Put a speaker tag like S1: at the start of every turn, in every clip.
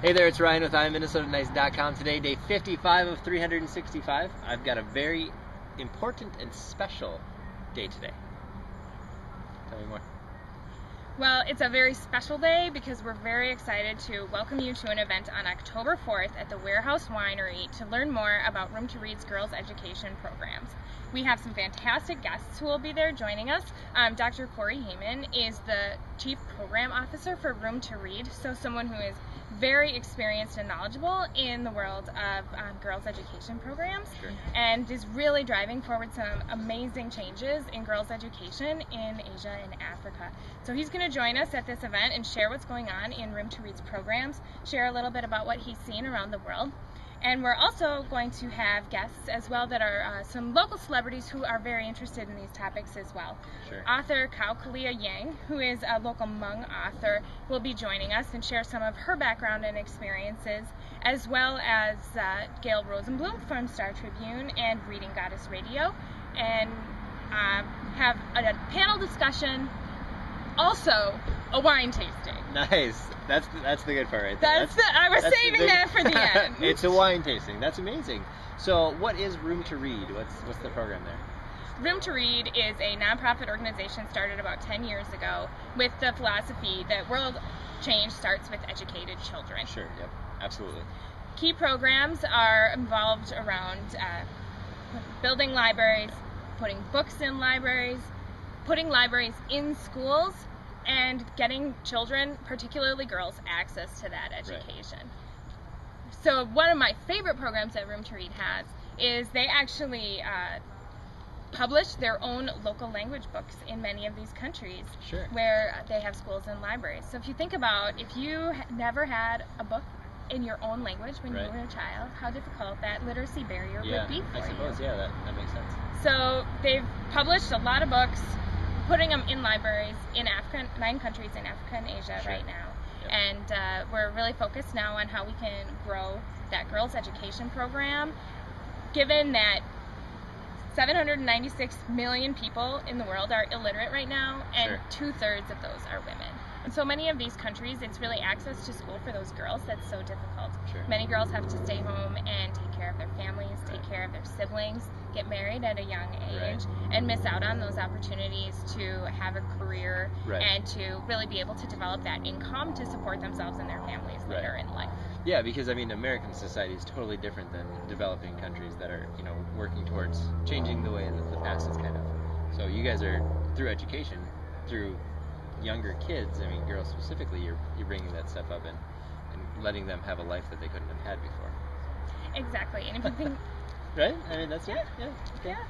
S1: Hey there, it's Ryan with IMMinnesotanice.com. Today, day 55 of 365. I've got a very important and special day today. Tell me more.
S2: Well, it's a very special day because we're very excited to welcome you to an event on October 4th at the Warehouse Winery to learn more about Room to Read's girls' education programs. We have some fantastic guests who will be there joining us. Dr. Cory Heyman is the Chief Program Officer for Room to Read, so someone who is very experienced and knowledgeable in the world of girls' education programs, and is really driving forward some amazing changes in girls' education in Asia and Africa. So he's going to join us at this event and share what's going on in Room to Read's programs, share a little bit about what he's seen around the world. And we're also going to have guests as well that are some local celebrities who are very interested in these topics as well.
S1: Sure.
S2: Author Kalia Yang, who is a local Hmong author, will be joining us and share some of her background and experiences, as well as Gail Rosenblum from Star Tribune and Reading Goddess Radio, and have a panel discussion, also a wine tasting.
S1: Nice. That's the good part right there.
S2: I was saving that for the end.
S1: It's a wine tasting. That's amazing. So what is Room to Read? What's the program there?
S2: Room to Read is a nonprofit organization started about 10 years ago with the philosophy that world change starts with educated children.
S1: Sure, yep, absolutely.
S2: Key programs are involved around building libraries, putting books in libraries, putting libraries in schools, and getting children, particularly girls, access to that education. Right. So one of my favorite programs that Room to Read has is they actually publish their own local language books in many of these countries.
S1: Sure.
S2: Where they have schools and libraries. So if you think about, if you never had a book in your own language when you were a child, how difficult that literacy barrier would be for you.
S1: I suppose, that makes sense.
S2: So they've published a lot of books, putting them in libraries in Africa, 9 countries in Africa and Asia right now. Yep. And we're really focused now on how we can grow that girls' education program, given that 796 million people in the world are illiterate right now, and 2/3 of those are women. In so many of these countries, it's really access to school for those girls that's so difficult.
S1: Sure.
S2: Many girls have to stay home and take care of their families, take care of their siblings, get married at a young age, and miss out on those opportunities to have a career and to really be able to develop that income to support themselves and their families later in life.
S1: Yeah, because I mean, American society is totally different than developing countries that are, working towards changing the way that the past is kind of. So you guys are, through education, through younger kids, I mean, girls specifically, you're bringing that stuff up and letting them have a life that they couldn't have had before.
S2: Exactly, and if you think...
S1: Right? I mean, that's okay.
S2: Yeah.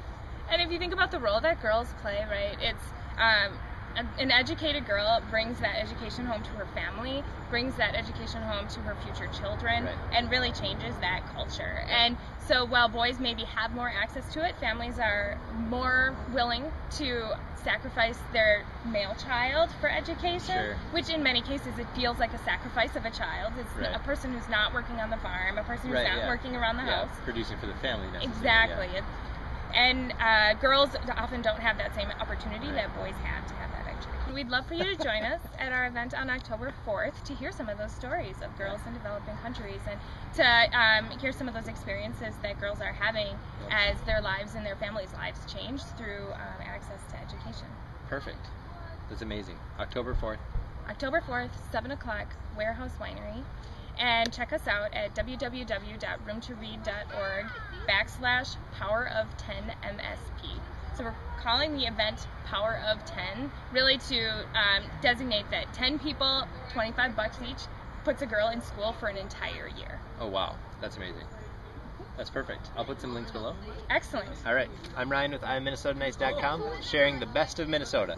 S2: And if you think about the role that girls play, right, it's an educated girl brings that education home to her family, brings that education home to her future children, and really changes that culture. And so while boys maybe have more access to it, families are more willing to sacrifice their male child for education, which in many cases it feels like a sacrifice of a child. It's a person who's not working on the farm, a person who's not working around the house.
S1: Producing for the family necessarily.
S2: Exactly. And girls often don't have that same opportunity that boys have to have that education. We'd love for you to join us at our event on October 4th to hear some of those stories of girls in developing countries, and to hear some of those experiences that girls are having as their lives and their families' lives change through access to education.
S1: Perfect. That's amazing. October 4th.
S2: October 4th, 7 o'clock, Warehouse Winery. And check us out at www.roomtoread.org/power of10MSP. So we're calling the event Power of 10, really to designate that 10 people, $25 each, puts a girl in school for an entire year.
S1: Oh, wow. That's amazing. That's perfect. I'll put some links below.
S2: Excellent.
S1: All right. I'm Ryan with IMMinnesotanice.com, sharing the best of Minnesota.